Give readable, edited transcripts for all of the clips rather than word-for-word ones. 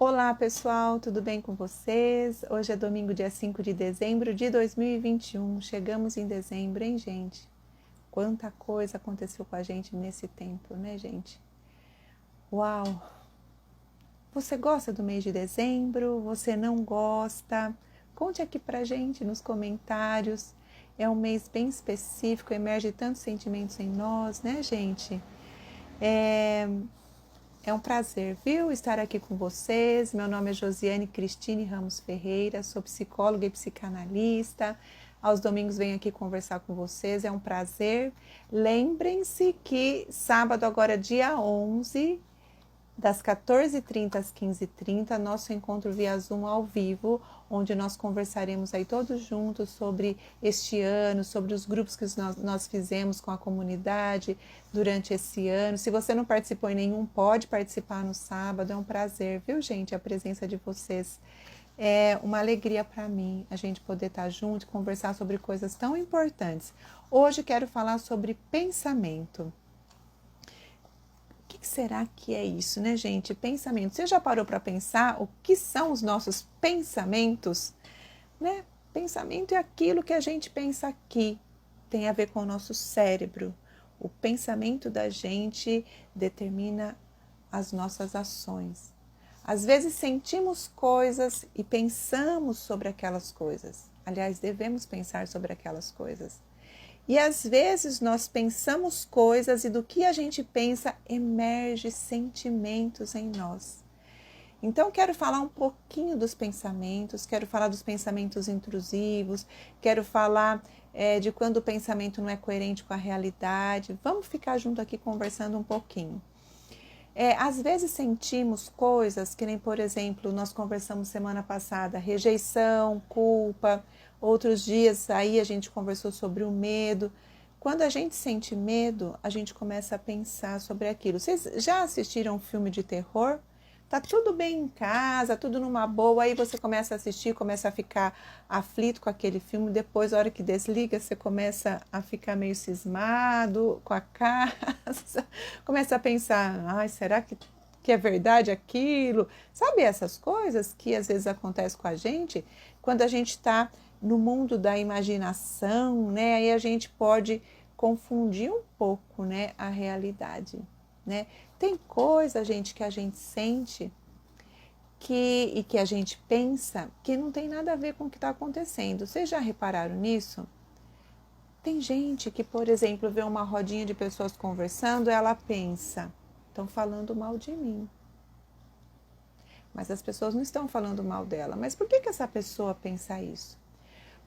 Olá pessoal, tudo bem com vocês? Hoje é domingo, dia 5 de dezembro de 2021. Chegamos em dezembro, hein, gente? Quanta coisa aconteceu com a gente nesse tempo, né, gente? Uau! Você gosta do mês de dezembro? Você não gosta? Conte aqui pra gente nos comentários. É um mês bem específico, emerge tantos sentimentos em nós, né, gente? É um prazer, viu, estar aqui com vocês. Meu nome é Josiane Cristine Ramos Ferreira, sou psicóloga e psicanalista. Aos domingos venho aqui conversar com vocês, é um prazer. Lembrem-se que sábado, agora dia 11, das 14h30 às 15h30, nosso encontro via Zoom ao vivo, onde nós conversaremos aí todos juntos sobre este ano, sobre os grupos que nós fizemos com a comunidade durante esse ano. Se você não participou em nenhum, pode participar no sábado, é um prazer, viu, gente, a presença de vocês. É uma alegria para mim a gente poder estar junto e conversar sobre coisas tão importantes. Hoje quero falar sobre pensamento. O que será que é isso, né, gente? Pensamento. Você já parou para pensar o que são os nossos pensamentos? Né? Pensamento é aquilo que a gente pensa aqui, tem a ver com o nosso cérebro. O pensamento da gente determina as nossas ações. Às vezes sentimos coisas e pensamos sobre aquelas coisas. Aliás, devemos pensar sobre aquelas coisas. E às vezes nós pensamos coisas e do que a gente pensa emerge sentimentos em nós. Então quero falar um pouquinho dos pensamentos, quero falar dos pensamentos intrusivos, quero falar de quando o pensamento não é coerente com a realidade. Vamos ficar junto aqui conversando um pouquinho. Às vezes sentimos coisas que nem, por exemplo, nós conversamos semana passada, rejeição, culpa. Outros dias aí a gente conversou sobre o medo. Quando a gente sente medo, a gente começa a pensar sobre aquilo. Vocês já assistiram um filme de terror? Tá tudo bem em casa, tudo numa boa, aí você começa a assistir, começa a ficar aflito com aquele filme, depois, a hora que desliga, você começa a ficar meio cismado com a casa, começa a pensar, ai, será que é verdade aquilo? Sabe essas coisas que às vezes acontecem com a gente, quando a gente está no mundo da imaginação, né? Aí a gente pode confundir um pouco, né, a realidade, né? Tem coisa, gente, que a gente sente e que a gente pensa que não tem nada a ver com o que está acontecendo. Vocês já repararam nisso? Tem gente que, por exemplo, vê uma rodinha de pessoas conversando, ela pensa, estão falando mal de mim. Mas as pessoas não estão falando mal dela. Mas por que essa pessoa pensa isso?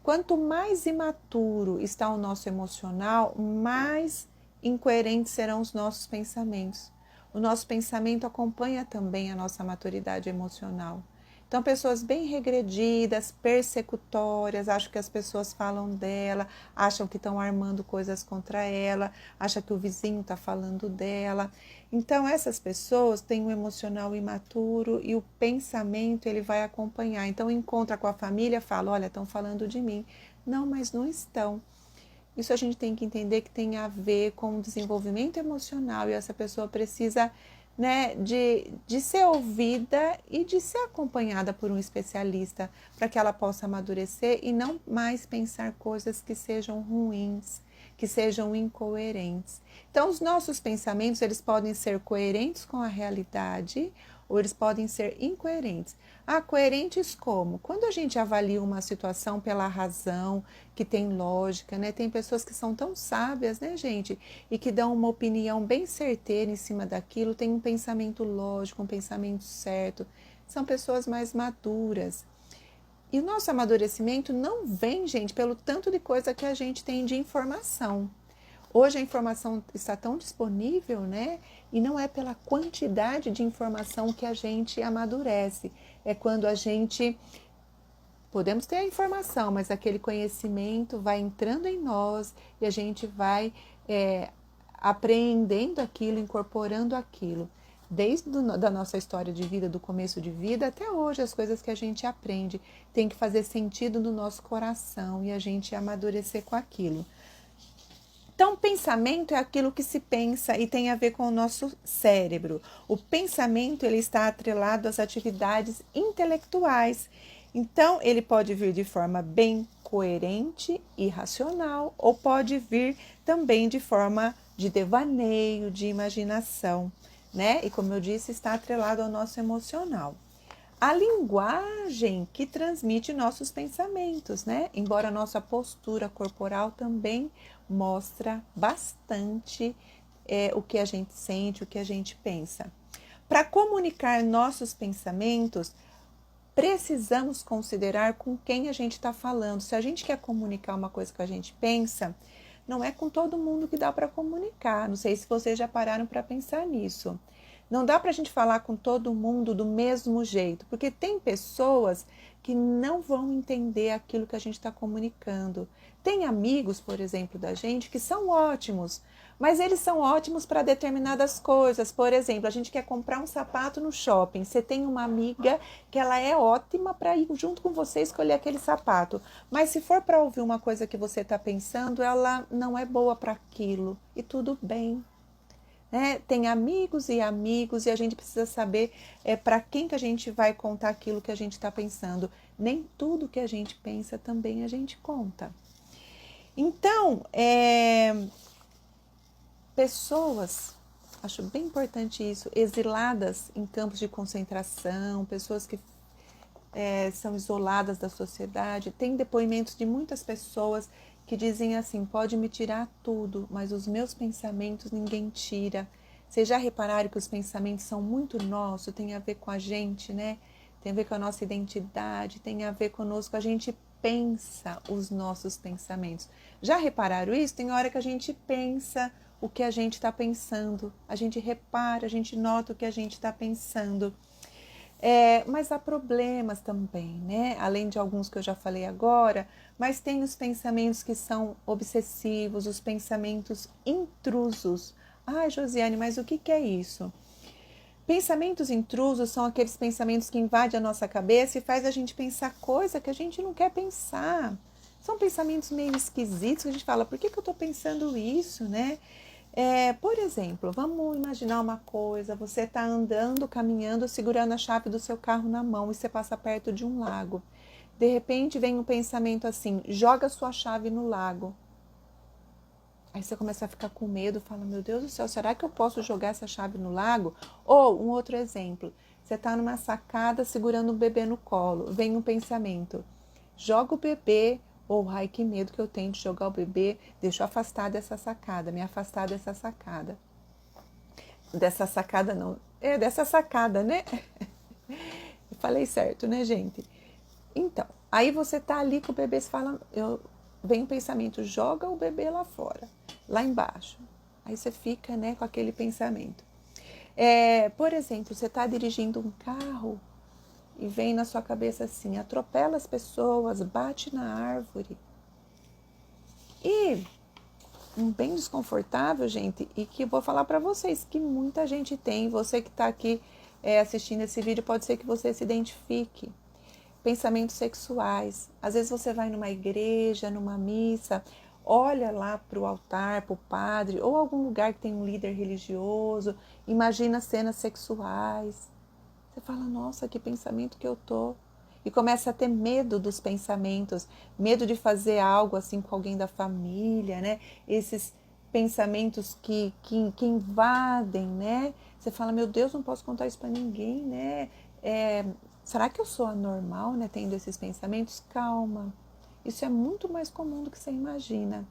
Quanto mais imaturo está o nosso emocional, mais incoerentes serão os nossos pensamentos. O nosso pensamento acompanha também a nossa maturidade emocional. Então, pessoas bem regredidas, persecutórias, acham que as pessoas falam dela, acham que estão armando coisas contra ela, acham que o vizinho está falando dela. Então, essas pessoas têm um emocional imaturo e o pensamento ele vai acompanhar. Então, encontra com a família, fala, olha, estão falando de mim. Não, mas não estão. Isso a gente tem que entender que tem a ver com o desenvolvimento emocional e essa pessoa precisa, né, de ser ouvida e de ser acompanhada por um especialista para que ela possa amadurecer e não mais pensar coisas que sejam ruins, que sejam incoerentes. Então, os nossos pensamentos, eles podem ser coerentes com a realidade ou eles podem ser incoerentes. Coerentes como? Quando a gente avalia uma situação pela razão, que tem lógica, né? Tem pessoas que são tão sábias, né, gente? E que dão uma opinião bem certeira em cima daquilo, tem um pensamento lógico, um pensamento certo. São pessoas mais maduras. E o nosso amadurecimento não vem, gente, pelo tanto de coisa que a gente tem de informação. Hoje a informação está tão disponível, né? E não é pela quantidade de informação que a gente amadurece. É quando a gente... Podemos ter a informação, mas aquele conhecimento vai entrando em nós e a gente vai apreendendo aquilo, incorporando aquilo. Desde da nossa história de vida, do começo de vida, até hoje, as coisas que a gente aprende tem que fazer sentido no nosso coração e a gente amadurecer com aquilo. Então, pensamento é aquilo que se pensa e tem a ver com o nosso cérebro. O pensamento ele está atrelado às atividades intelectuais. Então, ele pode vir de forma bem coerente e racional, ou pode vir também de forma de devaneio, de imaginação, né? E como eu disse, está atrelado ao nosso emocional. A linguagem que transmite nossos pensamentos, né? Embora a nossa postura corporal também mostra bastante o que a gente sente, o que a gente pensa. Para comunicar nossos pensamentos, precisamos considerar com quem a gente está falando. Se a gente quer comunicar uma coisa que a gente pensa, não é com todo mundo que dá para comunicar. Não sei se vocês já pararam para pensar nisso. Não dá para a gente falar com todo mundo do mesmo jeito, porque tem pessoas que não vão entender aquilo que a gente está comunicando. Tem amigos, por exemplo, da gente que são ótimos, mas eles são ótimos para determinadas coisas. Por exemplo, a gente quer comprar um sapato no shopping. Você tem uma amiga que ela é ótima para ir junto com você escolher aquele sapato. Mas se for para ouvir uma coisa que você está pensando, ela não é boa para aquilo. E tudo bem. Tem amigos e a gente precisa saber para quem que a gente vai contar aquilo que a gente está pensando. Nem tudo que a gente pensa também a gente conta. Então, pessoas, acho bem importante isso, exiladas em campos de concentração, pessoas que são isoladas da sociedade. Tem depoimentos de muitas pessoas que dizem assim: pode me tirar tudo, mas os meus pensamentos ninguém tira. Vocês já repararam que os pensamentos são muito nossos, tem a ver com a gente, né? Tem a ver com a nossa identidade, tem a ver conosco, a gente pensa os nossos pensamentos. Já repararam isso? Tem hora que a gente pensa o que a gente está pensando, a gente repara, a gente nota o que a gente está pensando. Mas há problemas também, né? Além de alguns que eu já falei agora, mas tem os pensamentos que são obsessivos, os pensamentos intrusos. Ai, Josiane, mas o que é isso? Pensamentos intrusos são aqueles pensamentos que invadem a nossa cabeça e faz a gente pensar coisa que a gente não quer pensar. São pensamentos meio esquisitos que a gente fala: por que eu estou pensando isso, né? Por exemplo, vamos imaginar uma coisa: você está andando, caminhando, segurando a chave do seu carro na mão e você passa perto de um lago. De repente vem um pensamento assim: joga sua chave no lago. Aí você começa a ficar com medo, fala: meu Deus do céu, será que eu posso jogar essa chave no lago? Ou um outro exemplo: você está numa sacada segurando um bebê no colo, vem um pensamento: joga o bebê. Ou, ai, que medo que eu tenho de jogar o bebê, deixa eu afastar dessa sacada, me afastar dessa sacada. Dessa sacada não, dessa sacada, né? Eu falei certo, né, gente? Então, aí você tá ali com o bebê, você fala, vem um pensamento: joga o bebê lá fora, lá embaixo. Aí você fica, né, com aquele pensamento. Por exemplo, você tá dirigindo um carro e vem na sua cabeça assim: atropela as pessoas, bate na árvore. E um bem desconfortável, gente, e que eu vou falar para vocês que muita gente tem. Você que está aqui assistindo esse vídeo, pode ser que você se identifique. Pensamentos sexuais. Às vezes você vai numa igreja, numa missa, olha lá para o altar, para o padre, ou algum lugar que tem um líder religioso, imagina cenas sexuais. Você fala: nossa, que pensamento que eu tô. E começa a ter medo dos pensamentos, medo de fazer algo assim com alguém da família, né? Esses pensamentos que invadem, né? Você fala: meu Deus, não posso contar isso para ninguém, né? Será que eu sou anormal, né, tendo esses pensamentos? Calma, isso é muito mais comum do que você imagina.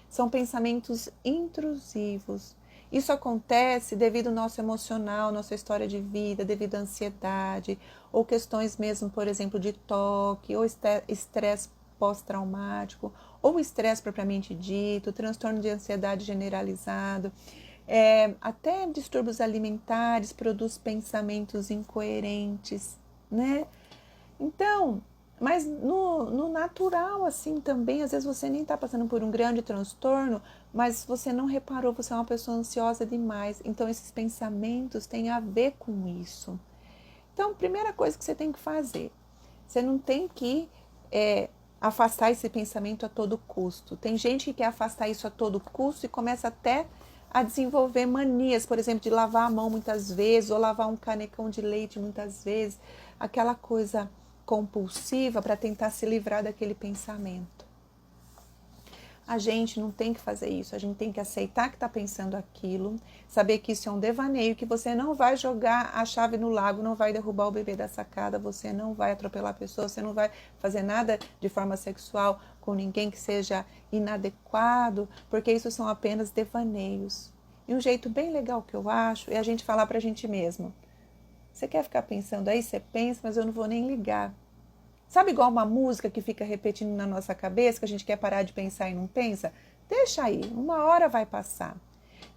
São pensamentos intrusivos. Isso acontece devido ao nosso emocional, nossa história de vida, devido à ansiedade, ou questões mesmo, por exemplo, de toque, ou estresse pós-traumático, ou estresse propriamente dito, transtorno de ansiedade generalizado. Até distúrbios alimentares produz pensamentos incoerentes, né? Então, mas no natural, assim, também, às vezes você nem está passando por um grande transtorno, mas você não reparou, você é uma pessoa ansiosa demais. Então, esses pensamentos têm a ver com isso. Então, primeira coisa que você tem que fazer: você não tem que afastar esse pensamento a todo custo. Tem gente que quer afastar isso a todo custo e começa até a desenvolver manias, por exemplo, de lavar a mão muitas vezes, ou lavar um canecão de leite muitas vezes, aquela coisa compulsiva para tentar se livrar daquele pensamento. A gente não tem que fazer isso, a gente tem que aceitar que está pensando aquilo, saber que isso é um devaneio, que você não vai jogar a chave no lago, não vai derrubar o bebê da sacada, você não vai atropelar a pessoa, você não vai fazer nada de forma sexual com ninguém que seja inadequado, porque isso são apenas devaneios. E um jeito bem legal que eu acho é a gente falar para a gente mesmo. Você quer ficar pensando aí? Você pensa, mas eu não vou nem ligar. Sabe igual uma música que fica repetindo na nossa cabeça, que a gente quer parar de pensar e não pensa? Deixa aí, uma hora vai passar.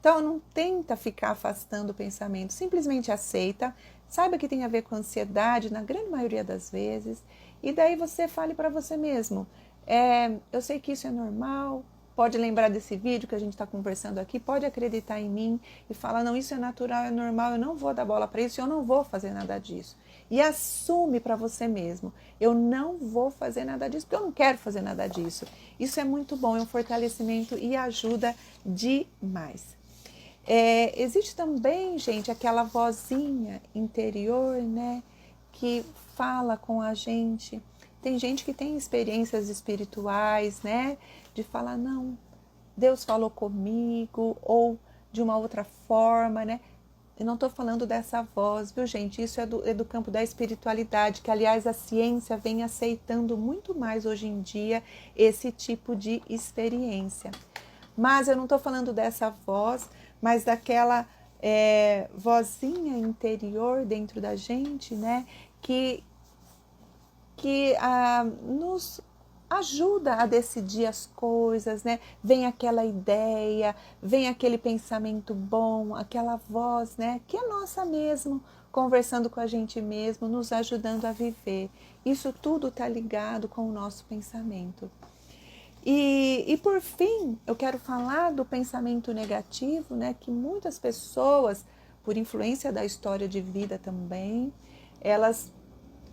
Então não tenta ficar afastando o pensamento, simplesmente aceita, saiba que tem a ver com ansiedade na grande maioria das vezes, e daí você fale para você mesmo, eu sei que isso é normal, pode lembrar desse vídeo que a gente está conversando aqui, pode acreditar em mim e falar, não, isso é natural, é normal, eu não vou dar bola para isso, eu não vou fazer nada disso. E assume para você mesmo, eu não vou fazer nada disso, porque eu não quero fazer nada disso. Isso é muito bom, é um fortalecimento e ajuda demais. Existe também, gente, aquela vozinha interior, né, que fala com a gente. Tem gente que tem experiências espirituais, né, de falar, não, Deus falou comigo, ou de uma outra forma, né? Eu não estou falando dessa voz, viu, gente? Isso é do campo da espiritualidade, que, aliás, a ciência vem aceitando muito mais hoje em dia esse tipo de experiência. Mas eu não estou falando dessa voz, mas daquela vozinha interior dentro da gente, né? Que nos ajuda a decidir as coisas, né? Vem aquela ideia, vem aquele pensamento bom, aquela voz, né? Que é nossa mesmo, conversando com a gente mesmo, nos ajudando a viver. Isso tudo está ligado com o nosso pensamento. E por fim, eu quero falar do pensamento negativo, né? Que muitas pessoas, por influência da história de vida também, elas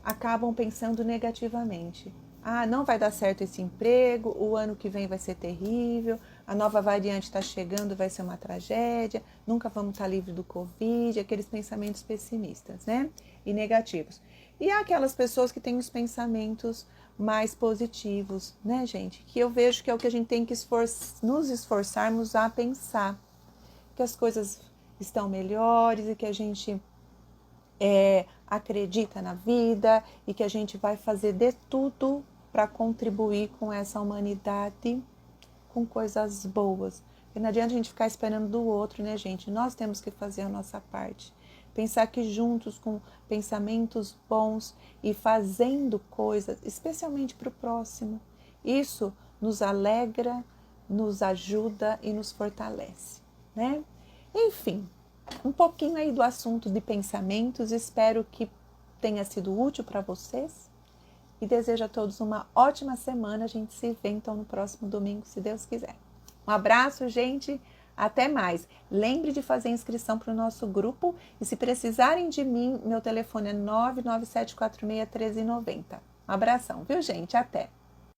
acabam pensando negativamente. Ah, não vai dar certo esse emprego, o ano que vem vai ser terrível, a nova variante está chegando, vai ser uma tragédia, nunca vamos estar livres do Covid, aqueles pensamentos pessimistas, né? E negativos. E há aquelas pessoas que têm os pensamentos mais positivos, né, gente? Que eu vejo que é o que a gente tem que nos esforçarmos a pensar, que as coisas estão melhores e que a gente acredita na vida e que a gente vai fazer de tudo para contribuir com essa humanidade com coisas boas. Porque não adianta a gente ficar esperando do outro, né, gente? Nós temos que fazer a nossa parte. Pensar que juntos, com pensamentos bons e fazendo coisas, especialmente para o próximo, isso nos alegra, nos ajuda e nos fortalece, né? Enfim, um pouquinho aí do assunto de pensamentos, espero que tenha sido útil para vocês e desejo a todos uma ótima semana. A gente se vê então no próximo domingo, se Deus quiser. Um abraço, gente, até mais. Lembre de fazer inscrição para o nosso grupo e se precisarem de mim, meu telefone é 997461390. Um abração, viu, gente? Até!